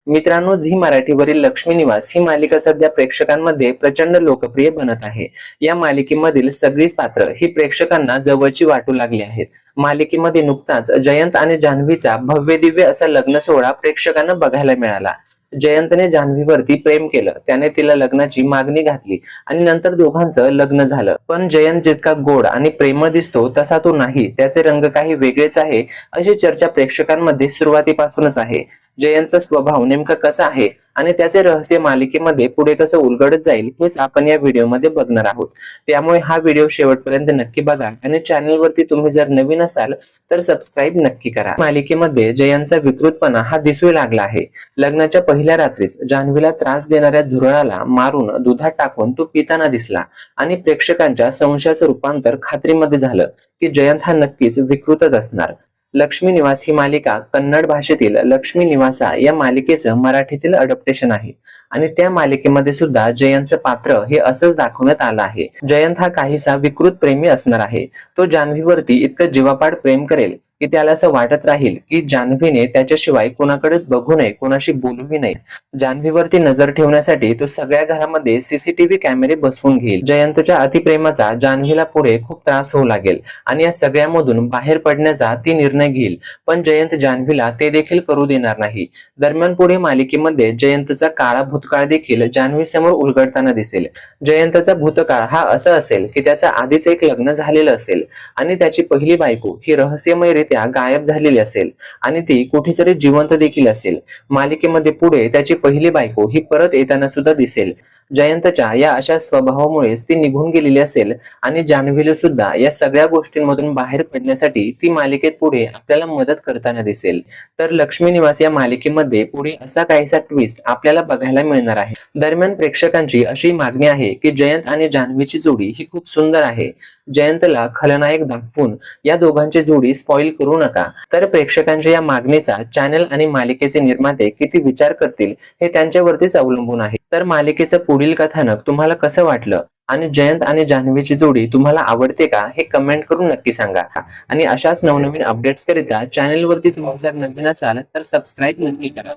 मित्रांनो, झी मराठीवरील लक्ष्मी निवास ही मालिका सध्या प्रेक्षकांमध्ये प्रचंड लोकप्रिय बनत आहे. या मालिकेमधील सगळीच पात्र ही प्रेक्षकांना जवळची वाटू लागली आहेत. मालिकेमध्ये नुकताच जयंत आणि जान्हवीचा भव्य दिव्य असा लग्न सोहळा प्रेक्षकांना बघायला मिळाला. जयंतने जान्हवीवरती प्रेम केलं, त्याने तिला लग्नाची मागणी घातली आणि नंतर दोघांचं लग्न झालं. पण जयंत जितका गोड आणि प्रेमळ दिसतो तसा तो नाही, त्याचे रंग काही वेगळेच आहे, अशी चर्चा प्रेक्षकांमध्ये सुरुवातीपासूनच आहे. जयंतचा स्वभाव नेमका कसा आहे आणि त्याचे रहस्य मालिकेमध्ये पुढे कसं उलगडत जाईल हेच आपण या व्हिडिओमध्ये बघणार आहोत. त्यामुळे हा व्हिडिओ शेवटपर्यंत नक्की बघा आणि चॅनलवरती तुम्ही जर नवीन असाल तर सबस्क्राईब नक्की करा. मालिकेमध्ये जयंतचा विकृतपणा हा दिसू लागला आहे. लग्नाच्या पहिल्या रात्रीच जान्हवीला त्रास देणाऱ्या झुरळाला मारून दुधात टाकून तो पिताना दिसला आणि प्रेक्षकांच्या संशयाचं रूपांतर खात्रीमध्ये झालं की जयंत हा नक्कीच विकृतच असणार. लक्ष्मी निवास ही मालिका कन्नड भाषेतील लक्ष्मी निवासा या मालिकेचं मराठीतील अडॅप्टेशन आहे आणि त्या मालिकेमध्ये सुद्धा जयंतचं पात्र हे असंच दाखवण्यात आलं आहे. जयंत हा काहीसा विकृत प्रेमी असणार आहे. तो जान्हवीवरती इतकं जीवापाड प्रेम करेल की त्याला असं वाटत राहील की जान्हवीने त्याच्याशिवाय कोणाकडेच बघू नये, कोणाशी बोलूही नये. जान्हवीवरती नजर ठेवण्यासाठी तो सगळ्या घरामध्ये सीसीटीव्ही कॅमेरे बसवून घेईल. जयंतच्या अतिप्रेमाचा जान्हवीला पुढे खूप त्रास होऊ लागेल आणि या सगळ्यामधून बाहेर पडण्याचा ती निर्णय घेईल. पण जयंत जान्हवीला ते देखील करू देणार नाही. दरम्यान पुढे मालिकेमध्ये जयंतचा काळा भूतकाळ देखील जान्हवी समोर उलगडताना दिसेल. जयंतचा भूतकाळ हा असा असेल की त्याचा आधीच एक लग्न झालेलं असेल आणि त्याची पहिली बायको ही रहस्यमयरित्या गायब झालेली असेल आणि ती कुठेतरी जिवंत देखील असेल. मालिकेमध्ये पुढे त्याची पहिली बायको ही परत येताना सुद्धा दिसेल. जयंतच्या या अशा स्वभावामुळेच ती निघून गेलेली असेल आणि जान्हवीला सुद्धा या सगळ्या गोष्टींमधून बाहेर पडण्यासाठी ती मालिकेत पुढे आपल्याला मदत करताना दिसेल. तर लक्ष्मी निवास या मालिकेमध्ये पुढे असा काहीसा ट्विस्ट आपल्याला बघायला मिळणार आहे. दरम्यान प्रेक्षकांची अशी मागणी आहे की जयंत आणि जान्हवीची जोडी ही खूप सुंदर आहे. जयंतला खलनायक दाखवून या दोघांची जोडी स्पॉइल करू नका. तर प्रेक्षकांच्या या मागणीचा चॅनल आणि मालिकेचे निर्माते किती विचार करतील हे त्यांच्यावरतीच अवलंबून आहे. तर मालिकेचं पुढील कथानक तुम्हाला कसं वाटलं आणि जयंत आणि जान्हवीची जोडी तुम्हाला आवडते का हे कमेंट करून नक्की सांगा. आणि अशाच नवनवीन अपडेट्स करिता चॅनलवरती तुम्ही जर नवीन असाल तर सबस्क्राईब नक्की करा.